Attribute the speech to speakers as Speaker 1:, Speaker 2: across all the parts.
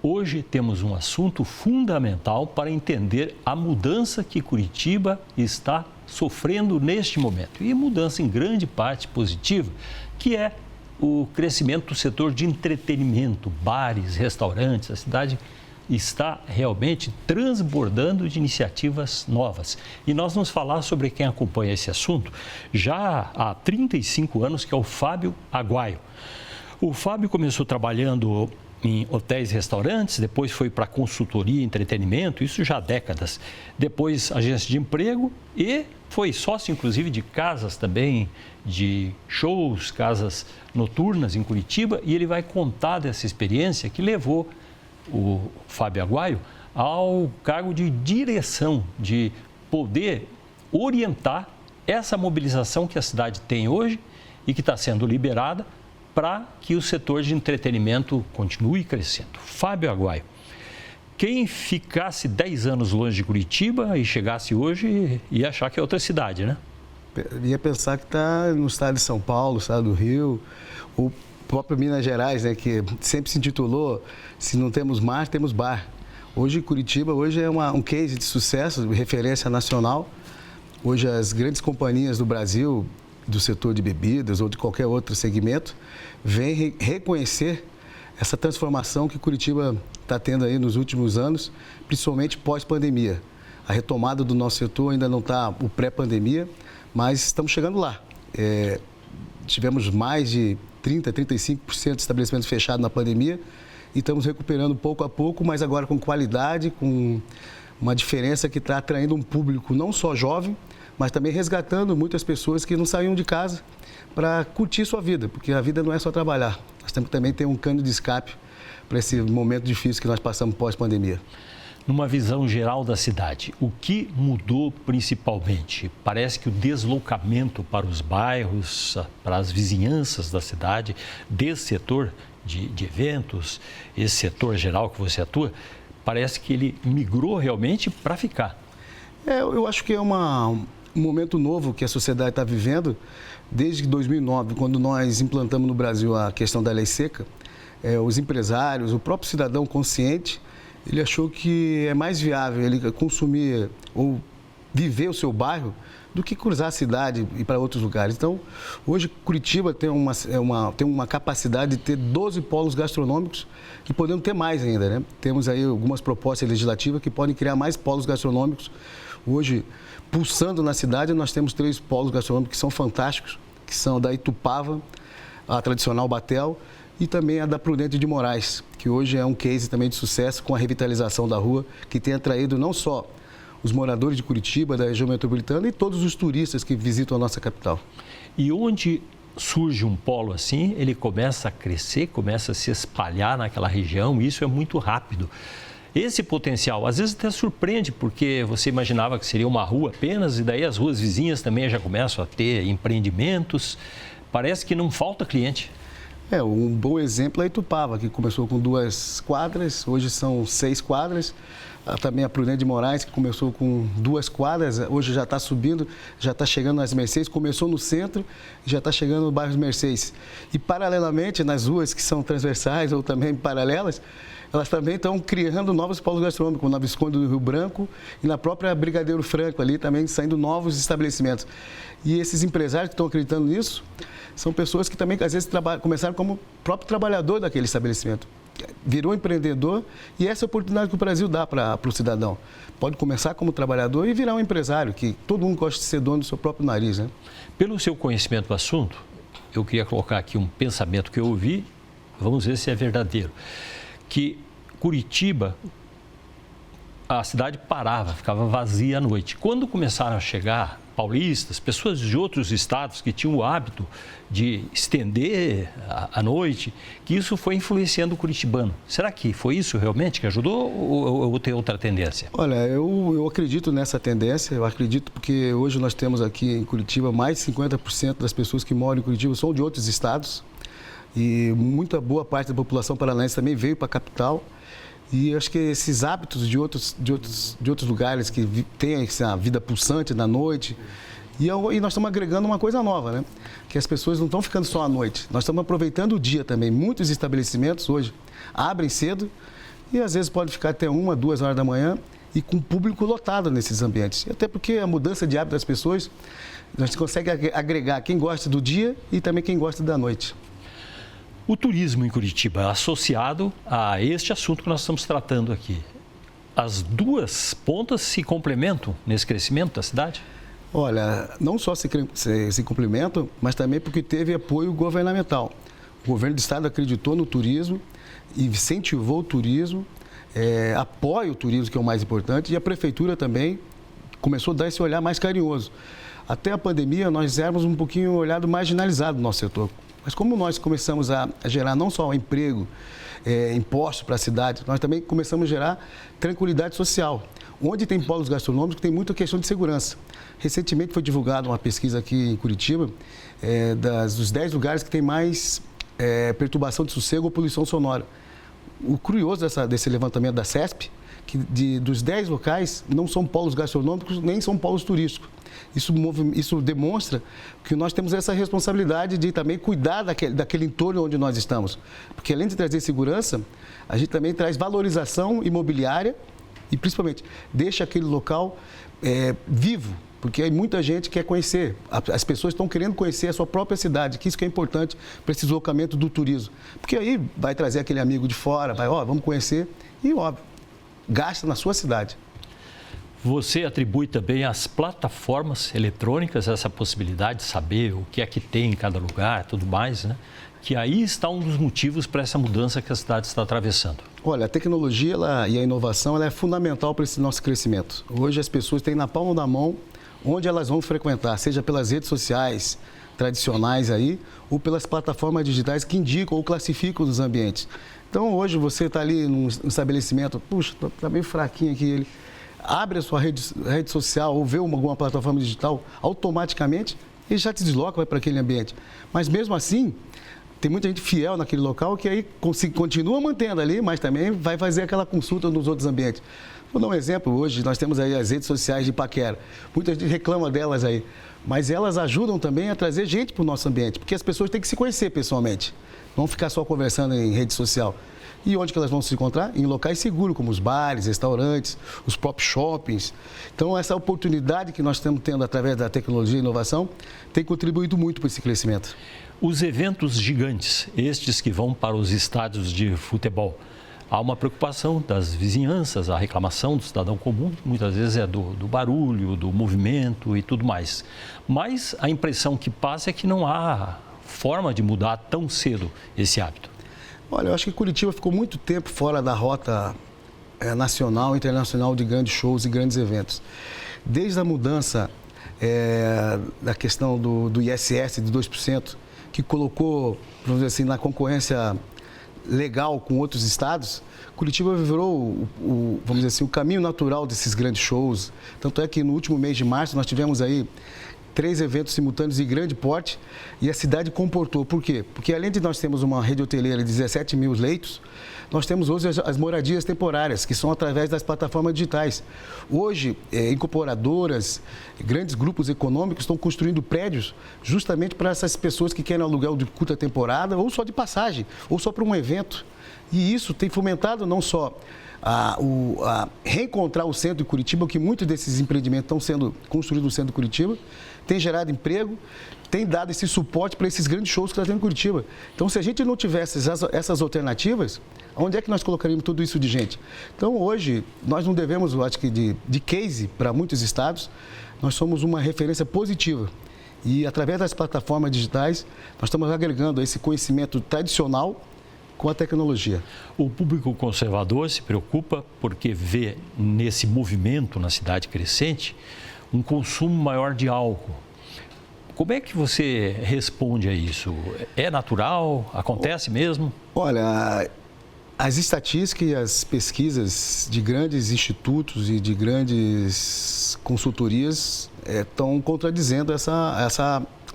Speaker 1: Hoje temos um assunto fundamental para entender a mudança que Curitiba está sofrendo neste momento. E mudança em grande parte positiva, que é o crescimento do setor de entretenimento, bares, restaurantes. A cidade está realmente transbordando de iniciativas novas. E nós vamos falar sobre quem acompanha esse assunto já há 35 anos, que é o Fábio Aguaio. O Fábio começou trabalhando em hotéis e restaurantes, depois foi para consultoria e entretenimento, isso já há décadas. Depois agência de emprego e foi sócio, inclusive, de casas também, de shows, casas noturnas em Curitiba. E ele vai contar dessa experiência que levou o Fábio Aguaio ao cargo de direção, de poder orientar essa mobilização que a cidade tem hoje e que está sendo liberada para que o setor de entretenimento continue crescendo. Fábio Aguaio, quem ficasse 10 anos longe de Curitiba e chegasse hoje ia achar que é outra cidade, né?
Speaker 2: Ia pensar que está no estado de São Paulo, estado do Rio, o próprio Minas Gerais, né, que sempre se intitulou "Se não temos mar, temos bar". Hoje, Curitiba é um case de sucesso, de referência nacional. Hoje, as grandes companhias do Brasil, do setor de bebidas ou de qualquer outro segmento, vêm reconhecer essa transformação que Curitiba está tendo aí nos últimos anos, principalmente pós-pandemia. A retomada do nosso setor ainda não está o pré-pandemia, mas estamos chegando lá. Tivemos mais de 30%, 35% de estabelecimentos fechados na pandemia e estamos recuperando pouco a pouco, mas agora com qualidade, com uma diferença que está atraindo um público não só jovem, mas também resgatando muitas pessoas que não saíam de casa para curtir sua vida, porque a vida não é só trabalhar. Nós temos que também ter um cano de escape para esse momento difícil que nós passamos pós-pandemia.
Speaker 1: Numa visão geral da cidade, o que mudou principalmente? Parece que o deslocamento para os bairros, para as vizinhanças da cidade, desse setor de eventos, esse setor geral que você atua, parece que ele migrou realmente para ficar.
Speaker 2: Eu acho que é um momento novo que a sociedade está vivendo. Desde 2009, quando nós implantamos no Brasil a questão da lei seca, os empresários, o próprio cidadão consciente, ele achou que é mais viável ele consumir ou viver o seu bairro do que cruzar a cidade e ir para outros lugares. Então, hoje Curitiba tem uma capacidade de ter 12 polos gastronômicos e podemos ter mais ainda, né? Temos aí algumas propostas legislativas que podem criar mais polos gastronômicos. Hoje, pulsando na cidade, nós temos 3 polos gastronômicos que são fantásticos, que são da Itupava, a tradicional Batel, e também a da Prudente de Moraes, que hoje é um case também de sucesso com a revitalização da rua, que tem atraído não só os moradores de Curitiba, da região metropolitana, e todos os turistas que visitam a nossa capital.
Speaker 1: E onde surge um polo assim, ele começa a crescer, começa a se espalhar naquela região, e isso é muito rápido. Esse potencial, às vezes até surpreende, porque você imaginava que seria uma rua apenas, e daí as ruas vizinhas também já começam a ter empreendimentos. Parece que não falta cliente.
Speaker 2: Um bom exemplo é a Itupava, que começou com 2 quadras, hoje são 6 quadras. Também a Prudente de Moraes, que começou com 2 quadras, hoje já está subindo, já está chegando nas Mercedes, começou no centro e já está chegando no bairro Mercedes. E paralelamente, nas ruas que são transversais ou também paralelas, elas também estão criando novos polos gastronômicos, na Visconde do Rio Branco e na própria Brigadeiro Franco, ali também saindo novos estabelecimentos. E esses empresários que estão acreditando nisso são pessoas que também, às vezes, começaram como próprio trabalhador daquele estabelecimento. Virou empreendedor e essa é a oportunidade que o Brasil dá para o cidadão. Pode começar como trabalhador e virar um empresário, que todo mundo gosta de ser dono do seu próprio nariz, né?
Speaker 1: Pelo seu conhecimento do assunto, eu queria colocar aqui um pensamento que eu ouvi, vamos ver se é verdadeiro, que Curitiba, a cidade parava, ficava vazia à noite. Quando começaram a chegar paulistas, pessoas de outros estados que tinham o hábito de estender a noite, que isso foi influenciando o curitibano. Será que foi isso realmente que ajudou ou tem outra tendência?
Speaker 2: Olha, eu acredito nessa tendência, eu acredito porque hoje nós temos aqui em Curitiba mais de 50% das pessoas que moram em Curitiba são de outros estados e muita boa parte da população paranaense também veio para a capital. E acho que esses hábitos de outros lugares que têm essa vida pulsante na noite, e nós estamos agregando uma coisa nova, né? Que as pessoas não estão ficando só à noite, nós estamos aproveitando o dia também. Muitos estabelecimentos hoje abrem cedo e às vezes pode ficar até 1, 2 horas da manhã e com o público lotado nesses ambientes. Até porque a mudança de hábito das pessoas, a gente consegue agregar quem gosta do dia e também quem gosta da noite.
Speaker 1: O turismo em Curitiba é associado a este assunto que nós estamos tratando aqui. As duas pontas se complementam nesse crescimento da cidade?
Speaker 2: Olha, não só se complementam, mas também porque teve apoio governamental. O governo do estado acreditou no turismo e incentivou o turismo, apoia o turismo, que é o mais importante, e a prefeitura também começou a dar esse olhar mais carinhoso. Até a pandemia, nós éramos um pouquinho olhado marginalizado no nosso setor. Mas como nós começamos a gerar não só emprego, impostos para a cidade, nós também começamos a gerar tranquilidade social. Onde tem polos gastronômicos, tem muita questão de segurança. Recentemente foi divulgada uma pesquisa aqui em Curitiba, dos 10 lugares que tem mais perturbação de sossego ou poluição sonora. O curioso desse levantamento da CESP, que dos 10 locais não são polos gastronômicos, nem são polos turísticos. Isso demonstra que nós temos essa responsabilidade de também cuidar daquele entorno onde nós estamos. Porque além de trazer segurança, a gente também traz valorização imobiliária e principalmente deixa aquele local vivo. Porque aí muita gente quer conhecer, as pessoas estão querendo conhecer a sua própria cidade, que isso que é importante para esse deslocamento do turismo. Porque aí vai trazer aquele amigo de fora, vamos conhecer e, óbvio, gasta na sua cidade.
Speaker 1: Você atribui também às plataformas eletrônicas essa possibilidade de saber o que é que tem em cada lugar, tudo mais, né? Que aí está um dos motivos para essa mudança que a cidade está atravessando.
Speaker 2: Olha, a tecnologia e a inovação ela é fundamental para esse nosso crescimento. Hoje as pessoas têm na palma da mão onde elas vão frequentar, seja pelas redes sociais tradicionais aí, ou pelas plataformas digitais que indicam ou classificam os ambientes. Então, hoje você está ali num estabelecimento, puxa, está meio fraquinho aqui ele. Abre a sua rede social ou vê alguma plataforma digital, automaticamente ele já te desloca, vai para aquele ambiente. Mas mesmo assim, tem muita gente fiel naquele local que aí continua mantendo ali, mas também vai fazer aquela consulta nos outros ambientes. Vou dar um exemplo, hoje nós temos aí as redes sociais de Itaquera. Muita gente reclama delas aí, mas elas ajudam também a trazer gente para o nosso ambiente, porque as pessoas têm que se conhecer pessoalmente, não ficar só conversando em rede social. E onde que elas vão se encontrar? Em locais seguros, como os bares, restaurantes, os próprios shoppings. Então, essa oportunidade que nós estamos tendo através da tecnologia e inovação tem contribuído muito para esse crescimento.
Speaker 1: Os eventos gigantes, estes que vão para os estádios de futebol, há uma preocupação das vizinhanças, a reclamação do cidadão comum, muitas vezes é do barulho, do movimento e tudo mais. Mas a impressão que passa é que não há forma de mudar tão cedo esse hábito.
Speaker 2: Olha, eu acho que Curitiba ficou muito tempo fora da rota nacional e internacional de grandes shows e grandes eventos. Desde a mudança da questão do ISS de 2%, que colocou, vamos dizer assim, na concorrência legal com outros estados, Curitiba virou vamos dizer assim, o caminho natural desses grandes shows. Tanto é que no último mês de março nós tivemos aí 3 eventos simultâneos de grande porte e a cidade comportou. Por quê? Porque além de nós termos uma rede hoteleira de 17 mil leitos, nós temos hoje as moradias temporárias, que são através das plataformas digitais. Hoje, incorporadoras, grandes grupos econômicos estão construindo prédios justamente para essas pessoas que querem aluguel de curta temporada ou só de passagem, ou só para um evento. E isso tem fomentado não só a reencontrar o centro de Curitiba, que muitos desses empreendimentos estão sendo construídos no centro de Curitiba, tem gerado emprego, tem dado esse suporte para esses grandes shows que está tendo em Curitiba. Então, se a gente não tivesse essas alternativas, onde é que nós colocaríamos tudo isso de gente? Então, hoje, nós não devemos, eu acho que de case para muitos estados, nós somos uma referência positiva. E, através das plataformas digitais, nós estamos agregando esse conhecimento tradicional com a tecnologia.
Speaker 1: O público conservador se preocupa porque vê nesse movimento na cidade crescente um consumo maior de álcool. Como é que você responde a isso? É natural? Acontece mesmo?
Speaker 2: Olha, as estatísticas e as pesquisas de grandes institutos e de grandes consultorias estão contradizendo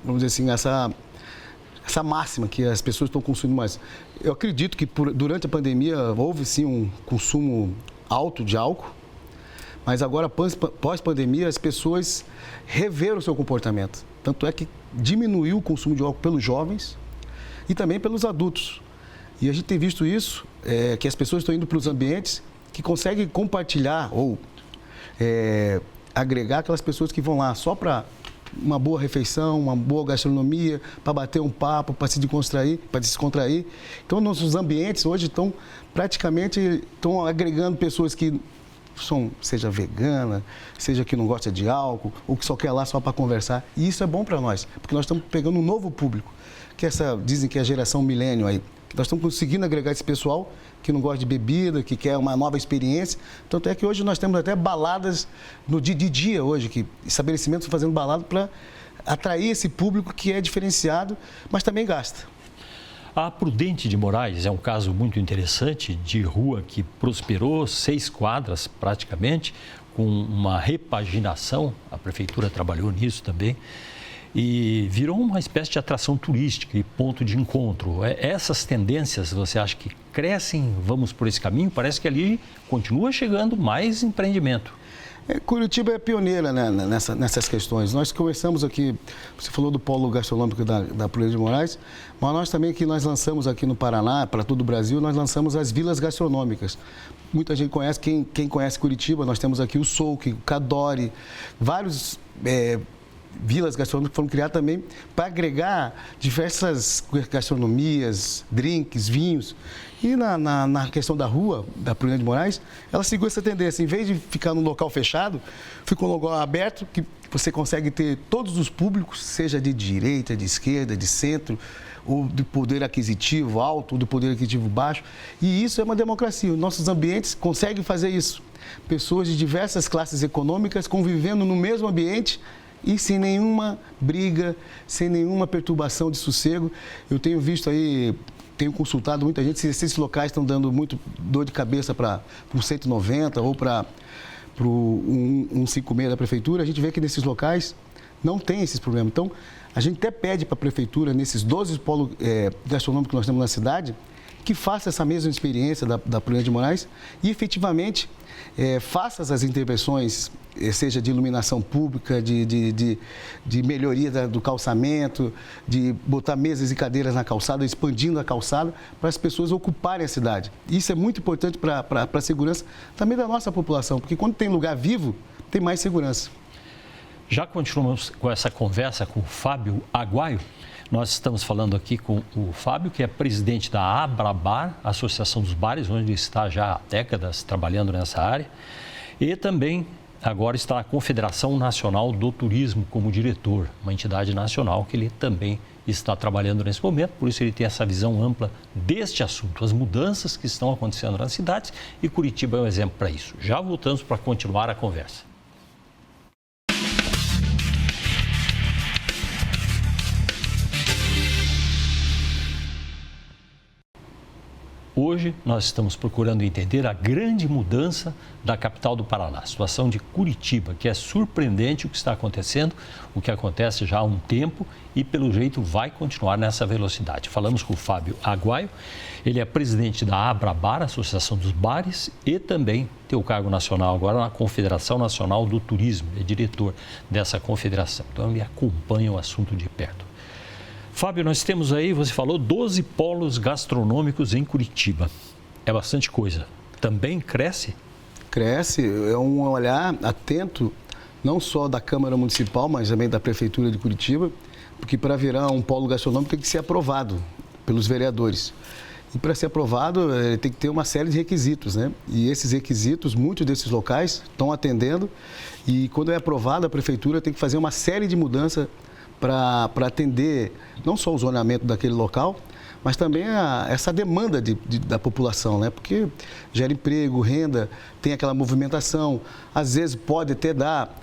Speaker 2: vamos dizer assim, essa máxima que as pessoas estão consumindo mais. Eu acredito que durante a pandemia houve sim um consumo alto de álcool, mas agora, pós-pandemia, as pessoas reveram o seu comportamento. Tanto é que diminuiu o consumo de álcool pelos jovens e também pelos adultos. E a gente tem visto isso, que as pessoas estão indo para os ambientes que conseguem compartilhar ou agregar aquelas pessoas que vão lá só para uma boa refeição, uma boa gastronomia, para bater um papo, para se descontrair. Então, nossos ambientes hoje estão agregando pessoas que seja vegana, seja que não gosta de álcool, ou que só quer lá só para conversar. E isso é bom para nós, porque nós estamos pegando um novo público, que dizem que é a geração milênio aí. Nós estamos conseguindo agregar esse pessoal que não gosta de bebida, que quer uma nova experiência. Tanto é que hoje nós temos até baladas de dia hoje, que estabelecimentos fazendo balada para atrair esse público que é diferenciado, mas também gasta.
Speaker 1: A Prudente de Moraes é um caso muito interessante de rua que prosperou 6 quadras praticamente, com uma repaginação, a prefeitura trabalhou nisso também, e virou uma espécie de atração turística e ponto de encontro. Essas tendências, você acha que crescem, vamos por esse caminho? Parece que ali continua chegando mais empreendimento.
Speaker 2: Curitiba é pioneira, né, nessas questões. Nós começamos aqui, você falou do polo gastronômico da Prudente de Moraes, mas nós também nós lançamos aqui no Paraná, para todo o Brasil, nós lançamos as vilas gastronômicas. Muita gente conhece, quem conhece Curitiba, nós temos aqui o Souk, o Cadore, vários vilas gastronômicas foram criadas também para agregar diversas gastronomias, drinks, vinhos. E na questão da rua, da Prudente de Moraes, ela seguiu essa tendência. Em vez de ficar num local fechado, ficou um local aberto, que você consegue ter todos os públicos, seja de direita, de esquerda, de centro, ou do poder aquisitivo alto, ou do poder aquisitivo baixo. E isso é uma democracia. Os nossos ambientes conseguem fazer isso. Pessoas de diversas classes econômicas convivendo no mesmo ambiente e sem nenhuma briga, sem nenhuma perturbação de sossego. Eu tenho visto aí, tenho consultado muita gente, se esses locais estão dando muito dor de cabeça para o 190 ou para o 156 da prefeitura, a gente vê que nesses locais não tem esses problemas. Então, a gente até pede para a prefeitura, nesses 12 polos gastronômicos que nós temos na cidade, que faça essa mesma experiência da Prudente de Moraes e, efetivamente, faça as intervenções, seja de iluminação pública, de melhoria do calçamento, de botar mesas e cadeiras na calçada, expandindo a calçada, para as pessoas ocuparem a cidade. Isso é muito importante para a segurança também da nossa população, porque quando tem lugar vivo, tem mais segurança.
Speaker 1: Já continuamos com essa conversa com o Fábio Aguaio. Nós estamos falando aqui com o Fábio, que é presidente da Abrabar, Associação dos Bares, onde está já há décadas trabalhando nessa área. E também agora está a Confederação Nacional do Turismo como diretor, uma entidade nacional que ele também está trabalhando nesse momento. Por isso ele tem essa visão ampla deste assunto, as mudanças que estão acontecendo nas cidades, e Curitiba é um exemplo para isso. Já voltamos para continuar a conversa. Hoje nós estamos procurando entender a grande mudança da capital do Paraná, a situação de Curitiba, que é surpreendente o que está acontecendo, o que acontece já há um tempo e pelo jeito vai continuar nessa velocidade. Falamos com o Fábio Aguaio, ele é presidente da Abrabar, Associação dos Bares, e também tem o cargo nacional agora na Confederação Nacional do Turismo, é diretor dessa confederação, então ele acompanha o assunto de perto. Fábio, nós temos aí, você falou, 12 polos gastronômicos em Curitiba. É bastante coisa. Também cresce?
Speaker 2: Cresce, é um olhar atento, não só da Câmara Municipal, mas também da Prefeitura de Curitiba, porque para virar um polo gastronômico tem que ser aprovado pelos vereadores. E para ser aprovado, tem que ter uma série de requisitos, né? E esses requisitos, muitos desses locais estão atendendo, e quando é aprovado, a Prefeitura tem que fazer uma série de mudanças para atender não só o zonamento daquele local, mas também essa demanda da população, né? Porque gera emprego, renda, tem aquela movimentação, às vezes pode até dar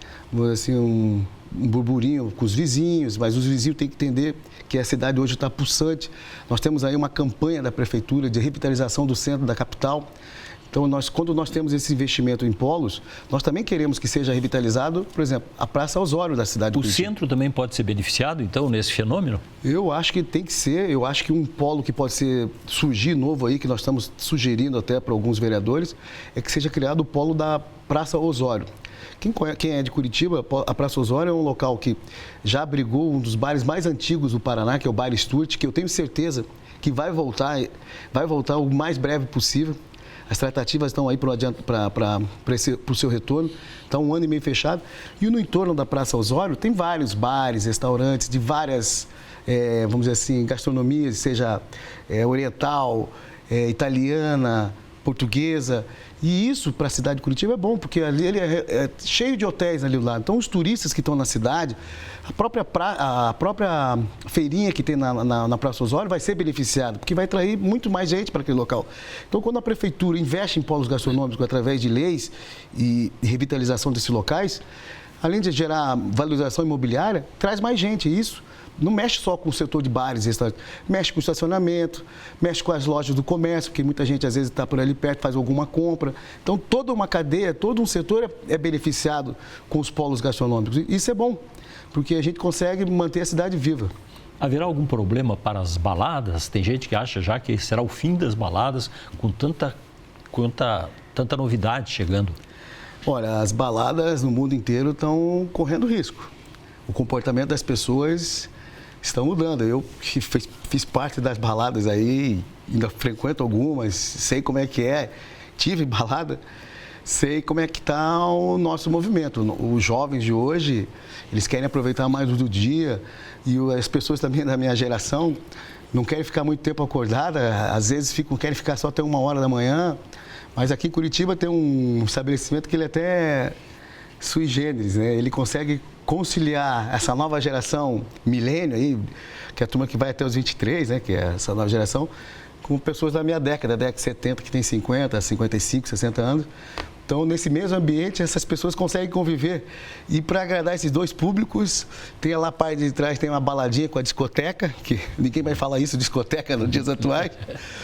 Speaker 2: assim, um burburinho com os vizinhos, mas os vizinhos têm que entender que a cidade hoje está pulsante. Nós temos aí uma campanha da Prefeitura de revitalização do centro da capital. Então, quando nós temos esse investimento em polos, nós também queremos que seja revitalizado, por exemplo, a Praça Osório da cidade.
Speaker 1: O centro também pode ser beneficiado, então, nesse fenômeno?
Speaker 2: Eu acho que tem que ser. Eu acho que um polo que pode surgir novo aí, que nós estamos sugerindo até para alguns vereadores, é que seja criado o polo da Praça Osório, Quem é de Curitiba, a Praça Osório é um local que já abrigou um dos bares mais antigos do Paraná, que é o Bar Stuart, que eu tenho certeza que vai voltar o mais breve possível. As tratativas estão aí para o seu retorno. Está 1 ano e meio fechado. E no entorno da Praça Osório tem vários bares, restaurantes de várias, vamos dizer assim, gastronomias, seja oriental, italiana, portuguesa. E isso para a cidade de Curitiba é bom, porque ali ele é cheio de hotéis ali do lado. Então, os turistas que estão na cidade, a própria feirinha que tem na Praça Osório vai ser beneficiada, porque vai atrair muito mais gente para aquele local. Então, quando a prefeitura investe em polos gastronômicos através de leis e revitalização desses locais, além de gerar valorização imobiliária, traz mais gente. Isso não mexe só com o setor de bares, mexe com o estacionamento, mexe com as lojas do comércio, porque muita gente às vezes está por ali perto, faz alguma compra. Então, toda uma cadeia, todo um setor é beneficiado com os polos gastronômicos. Isso é bom, porque a gente consegue manter a cidade viva.
Speaker 1: Haverá algum problema para as baladas? Tem gente que acha já que será o fim das baladas com tanta novidade chegando.
Speaker 2: Olha, as baladas no mundo inteiro estão correndo risco. O comportamento das pessoas estão mudando. Eu fiz parte das baladas aí, ainda frequento algumas, sei como é que é, tive balada, sei como é que está o nosso movimento. Os jovens de hoje, eles querem aproveitar mais do dia e as pessoas também da minha geração não querem ficar muito tempo acordada, às vezes querem ficar só até 1 hora da manhã, mas aqui em Curitiba tem um estabelecimento que ele até sui generis, né? Ele consegue conciliar essa nova geração milênio aí, que é a turma que vai até os 23, né, que é essa nova geração, com pessoas da minha década de 70, que tem 50, 55, 60 anos. Então, nesse mesmo ambiente, essas pessoas conseguem conviver. E para agradar esses dois públicos, tem lá a parte de trás, tem uma baladinha com a discoteca, que ninguém vai falar isso, discoteca nos dias atuais,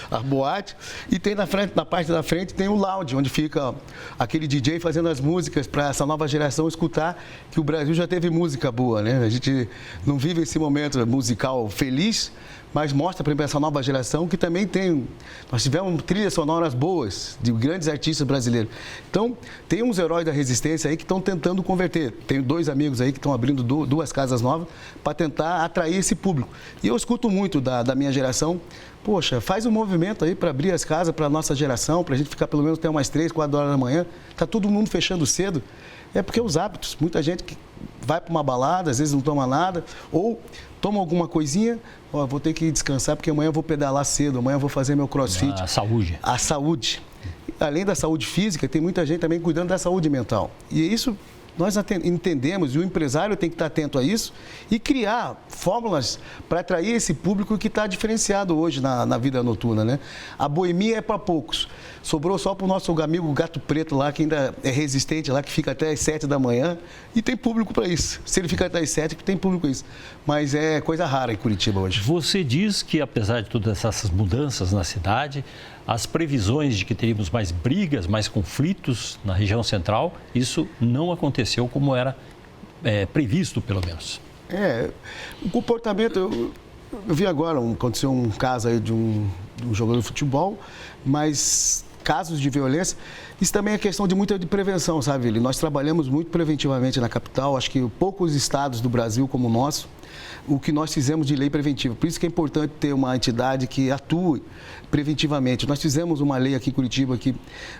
Speaker 2: a boate. E tem na parte da frente, tem o lounge, onde fica aquele DJ fazendo as músicas para essa nova geração escutar que o Brasil já teve música boa, né? A gente não vive esse momento musical feliz, mas mostra para essa nova geração que também nós tivemos trilhas sonoras boas de grandes artistas brasileiros. Então, tem uns heróis da resistência aí que estão tentando converter. Tenho 2 amigos aí que estão abrindo 2 casas novas para tentar atrair esse público. E eu escuto muito da minha geração, poxa, faz um movimento aí para abrir as casas para a nossa geração, para a gente ficar pelo menos até umas 3, 4 horas da manhã. Está todo mundo fechando cedo. É porque os hábitos, muita gente que vai para uma balada, às vezes não toma nada, ou toma alguma coisinha, vou ter que descansar porque amanhã eu vou pedalar cedo, amanhã eu vou fazer meu crossfit.
Speaker 1: A saúde.
Speaker 2: A saúde. Além da saúde física, tem muita gente também cuidando da saúde mental. E isso nós entendemos, e o empresário tem que estar atento a isso e criar fórmulas para atrair esse público que está diferenciado hoje na vida noturna, né? A boemia é para poucos. Sobrou só para o nosso amigo Gato Preto lá, que ainda é resistente lá, que fica até às 7 da manhã e tem público para isso. Se ele fica até às 7, tem público para isso. Mas é coisa rara em Curitiba hoje.
Speaker 1: Você diz que, apesar de todas essas mudanças na cidade, as previsões de que teríamos mais brigas, mais conflitos na região central, isso não aconteceu como era previsto, pelo menos.
Speaker 2: O comportamento... Eu vi agora, aconteceu um caso aí de um jogador de futebol, mas casos de violência, isso também é questão de muita prevenção, sabe, Vili? Nós trabalhamos muito preventivamente na capital, acho que poucos estados do Brasil como o nosso, o que nós fizemos de lei preventiva. Por isso que é importante ter uma entidade que atue preventivamente. Nós fizemos uma lei aqui em Curitiba que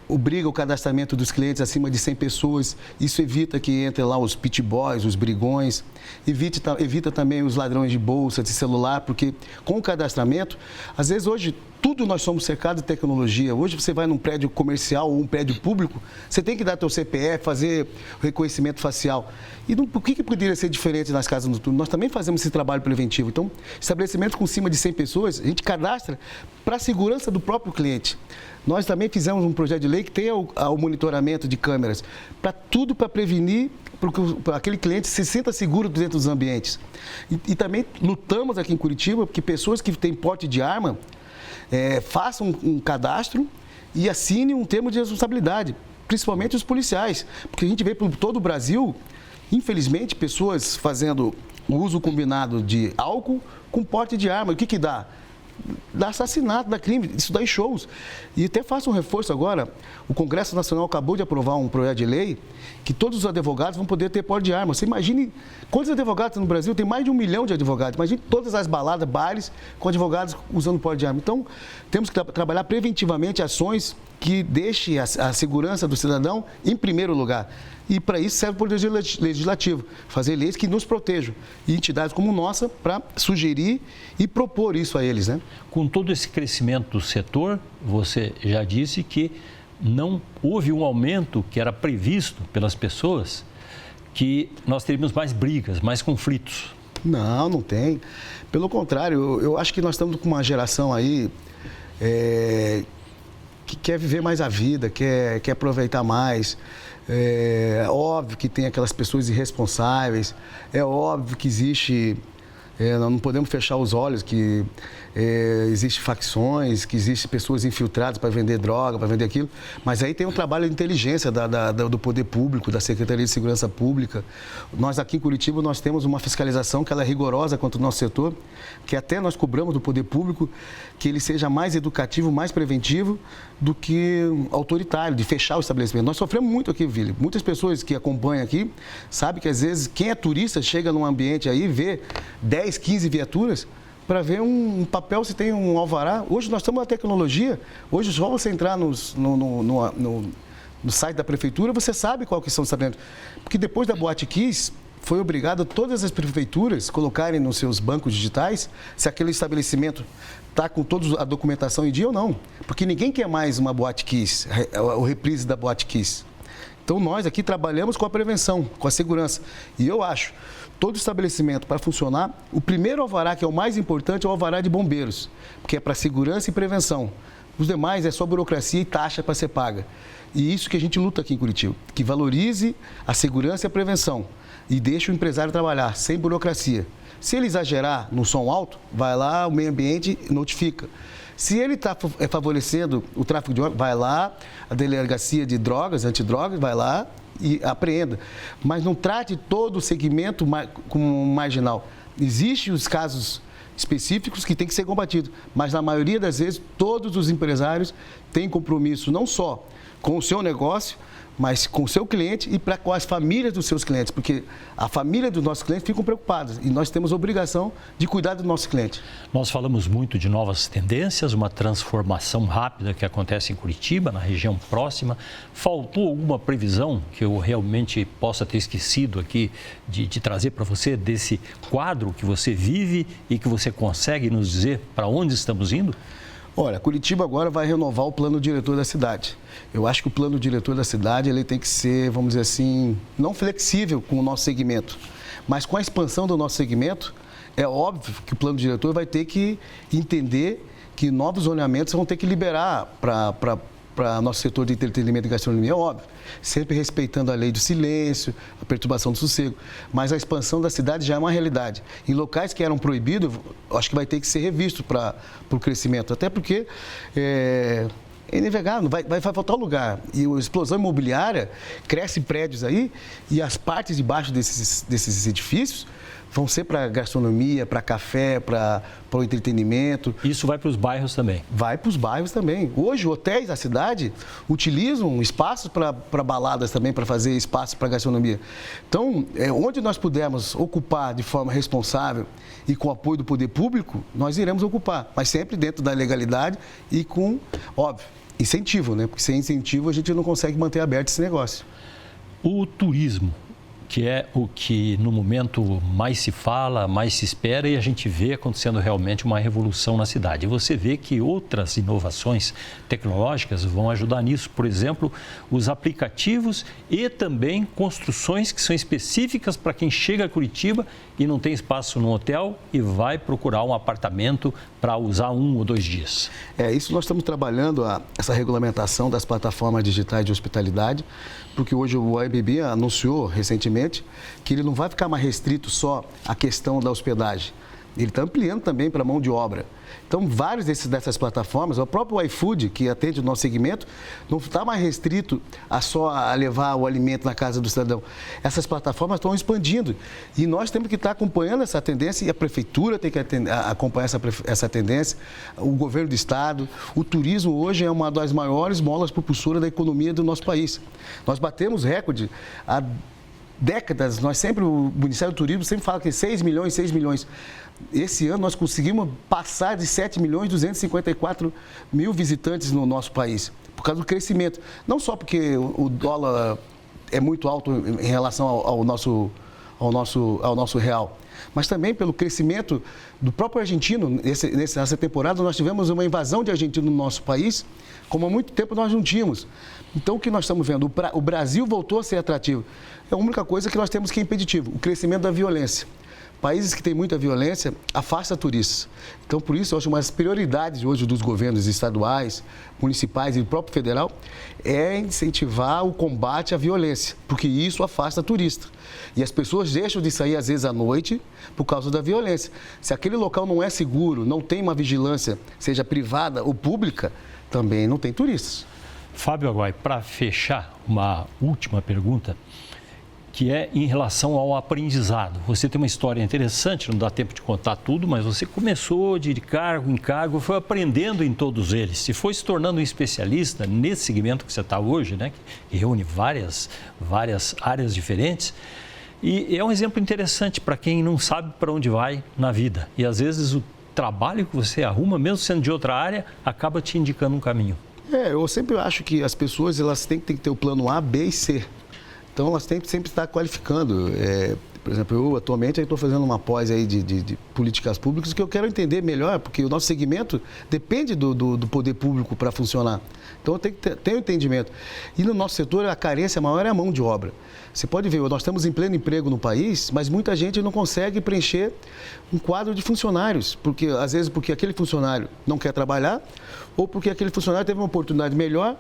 Speaker 2: obriga o cadastramento dos clientes acima de 100 pessoas. Isso evita que entrem lá os pit boys, os brigões. Evita também os ladrões de bolsa, de celular, porque com o cadastramento, às vezes hoje, tudo nós somos cercados de tecnologia. Hoje você vai num prédio comercial ou um prédio público, você tem que dar teu CPF, fazer o reconhecimento facial. E por que poderia ser diferente nas casas noturnas? Nós também fazemos esse trabalho preventivo. Então, estabelecimentos com cima de 100 pessoas, a gente cadastra para a segurança do próprio cliente. Nós também fizemos um projeto de lei que tem o monitoramento de câmeras, para prevenir, para aquele cliente se sinta seguro dentro dos ambientes. E também lutamos aqui em Curitiba, porque pessoas que têm porte de arma, façam um cadastro e assinem um termo de responsabilidade, principalmente os policiais, porque a gente vê por todo o Brasil, infelizmente, pessoas fazendo o uso combinado de álcool com porte de arma. O que dá? dá assassinato, dá crime, isso dá em shows. E até faço um reforço agora, o Congresso Nacional acabou de aprovar um projeto de lei que todos os advogados vão poder ter porte de arma. Você imagine quantos advogados no Brasil? Tem mais de 1 milhão de advogados. Imagine todas as baladas, bares com advogados usando porte de arma. Então, temos que trabalhar preventivamente ações que deixem a segurança do cidadão em primeiro lugar. E para isso serve o Poder Legislativo, fazer leis que nos protejam. E entidades como nossa para sugerir e propor isso a eles, né?
Speaker 1: Com todo esse crescimento do setor, você já disse que não houve um aumento que era previsto pelas pessoas, que nós teríamos mais brigas, mais conflitos.
Speaker 2: Não, não tem. Pelo contrário, eu acho que nós estamos com uma geração aí que quer viver mais a vida, quer aproveitar mais. É óbvio que tem aquelas pessoas irresponsáveis, é óbvio que existe, nós não podemos fechar os olhos que existem facções, que existem pessoas infiltradas para vender droga, para vender aquilo, mas aí tem um trabalho de inteligência do poder público, da Secretaria de Segurança Pública. Nós aqui em Curitiba, nós temos uma fiscalização que ela é rigorosa contra o nosso setor, que até nós cobramos do poder público que ele seja mais educativo, mais preventivo do que autoritário, de fechar o estabelecimento. Nós sofremos muito aqui, Vili. Muitas pessoas que acompanham aqui sabem que às vezes quem é turista chega num ambiente aí e vê 10, 15 viaturas para ver um papel se tem um alvará. Hoje nós estamos na tecnologia, hoje só você entrar no site da prefeitura, você sabe qual que são os estabelecimentos. Porque depois da Boate Kiss, foi obrigado todas as prefeituras colocarem nos seus bancos digitais se aquele estabelecimento está com toda a documentação em dia ou não. Porque ninguém quer mais uma Boate Kiss, o reprise da Boate Kiss. Então nós aqui trabalhamos com a prevenção, com a segurança. E eu acho, todo estabelecimento para funcionar, o primeiro alvará, que é o mais importante, é o alvará de bombeiros, porque é para segurança e prevenção. Os demais é só burocracia e taxa para ser paga. E isso que a gente luta aqui em Curitiba, que valorize a segurança e a prevenção e deixe o empresário trabalhar sem burocracia. Se ele exagerar no som alto, vai lá, o meio ambiente notifica. Se ele está favorecendo o tráfico de ônibus, vai lá, a delegacia de drogas, antidrogas, vai lá e apreenda. Mas não trate todo o segmento como marginal. Existem os casos específicos que têm que ser combatidos, mas na maioria das vezes todos os empresários têm compromisso não só com o seu negócio, mas com o seu cliente e com as famílias dos seus clientes, porque a família dos nossos clientes ficam preocupadas e nós temos a obrigação de cuidar do nosso cliente.
Speaker 1: Nós falamos muito de novas tendências, uma transformação rápida que acontece em Curitiba, na região próxima. Faltou alguma previsão que eu realmente possa ter esquecido aqui de trazer para você desse quadro que você vive e que você consegue nos dizer para onde estamos indo?
Speaker 2: Olha, Curitiba agora vai renovar o plano diretor da cidade. Eu acho que o plano diretor da cidade ele tem que ser, vamos dizer assim, não flexível com o nosso segmento, mas com a expansão do nosso segmento, é óbvio que o plano diretor vai ter que entender que novos zoneamentos vão ter que liberar para nosso setor de entretenimento e gastronomia, é óbvio, sempre respeitando a lei do silêncio, a perturbação do sossego, mas a expansão da cidade já é uma realidade. Em locais que eram proibidos, acho que vai ter que ser revisto para o crescimento, até porque é inevitável, vai faltar lugar. E a explosão imobiliária, cresce prédios aí e as partes de baixo desses edifícios vão ser para gastronomia, para café, para o entretenimento.
Speaker 1: Isso vai para os bairros também?
Speaker 2: Vai para os bairros também. Hoje, hotéis da cidade utilizam espaços para baladas também, para fazer espaço para gastronomia. Então, onde nós pudermos ocupar de forma responsável e com apoio do poder público, nós iremos ocupar, mas sempre dentro da legalidade e com, óbvio, incentivo, né? Porque sem incentivo a gente não consegue manter aberto esse negócio.
Speaker 1: O turismo, que é o que no momento mais se fala, mais se espera e a gente vê acontecendo realmente uma revolução na cidade. E você vê que outras inovações tecnológicas vão ajudar nisso. Por exemplo, os aplicativos e também construções que são específicas para quem chega a Curitiba e não tem espaço no hotel e vai procurar um apartamento para usar 1 ou 2 dias.
Speaker 2: Isso nós estamos trabalhando, essa regulamentação das plataformas digitais de hospitalidade, porque hoje o Airbnb anunciou recentemente que ele não vai ficar mais restrito só à questão da hospedagem. ele está ampliando também para a mão de obra. Então, várias dessas plataformas, o próprio iFood, que atende o nosso segmento, não está mais restrito a levar o alimento na casa do cidadão. Essas plataformas estão expandindo e nós temos que estar acompanhando essa tendência e a prefeitura tem que acompanhar essa tendência, o governo do estado. O turismo hoje é uma das maiores molas propulsoras da economia do nosso país. Nós batemos recorde há décadas, o Ministério do Turismo sempre fala que 6 milhões. Esse ano nós conseguimos passar de 7 milhões e 254 mil visitantes no nosso país, por causa do crescimento. Não só porque o dólar é muito alto em relação ao nosso real, mas também pelo crescimento do próprio argentino. Nessa temporada nós tivemos uma invasão de argentino no nosso país, como há muito tempo nós não tínhamos. Então o que nós estamos vendo? O Brasil voltou a ser atrativo. É a única coisa que nós temos que é impeditivo, o crescimento da violência. Países que têm muita violência afastam turistas. Então, por isso, eu acho que uma das prioridades hoje dos governos estaduais, municipais e do próprio federal é incentivar o combate à violência, porque isso afasta turista. E as pessoas deixam de sair, às vezes, à noite por causa da violência. Se aquele local não é seguro, não tem uma vigilância, seja privada ou pública, também não tem turistas.
Speaker 1: Fábio Aguai, para fechar, uma última pergunta, que é em relação ao aprendizado. Você tem uma história interessante, não dá tempo de contar tudo, mas você começou de cargo em cargo, foi aprendendo em todos eles e foi se tornando um especialista nesse segmento que você está hoje, né? Que reúne várias áreas diferentes. E é um exemplo interessante para quem não sabe para onde vai na vida. E às vezes o trabalho que você arruma, mesmo sendo de outra área, acaba te indicando um caminho.
Speaker 2: Eu sempre acho que as pessoas elas têm que ter o plano A, B e C. Então, elas têm que sempre estar qualificando. Por exemplo, eu atualmente estou fazendo uma pós aí de políticas públicas que eu quero entender melhor, porque o nosso segmento depende do poder público para funcionar. Então, eu tenho que ter um entendimento. E no nosso setor, a carência maior é a mão de obra. Você pode ver, nós estamos em pleno emprego no país, mas muita gente não consegue preencher um quadro de funcionários, porque às vezes porque aquele funcionário não quer trabalhar ou porque aquele funcionário teve uma oportunidade melhor,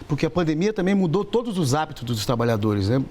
Speaker 2: porque a pandemia também mudou todos os hábitos dos trabalhadores, né?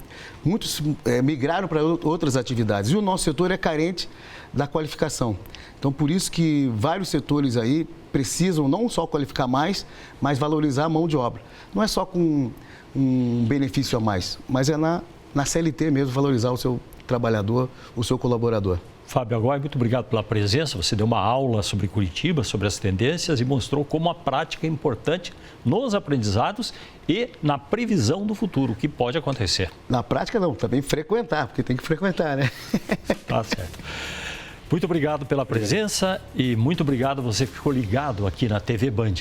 Speaker 2: Muitos migraram para outras atividades e o nosso setor é carente da qualificação. Então, por isso que vários setores aí precisam não só qualificar mais, mas valorizar a mão de obra. Não é só com um benefício a mais, mas é na CLT mesmo, valorizar o seu trabalhador, o seu colaborador.
Speaker 1: Fábio Aguai, muito obrigado pela presença. Você deu uma aula sobre Curitiba, sobre as tendências e mostrou como a prática é importante nos aprendizados e na previsão do futuro, o que pode acontecer.
Speaker 2: Na prática não, também frequentar, porque tem que frequentar, né?
Speaker 1: Tá certo. Muito obrigado pela presença e muito obrigado você que ficou ligado aqui na TV Band.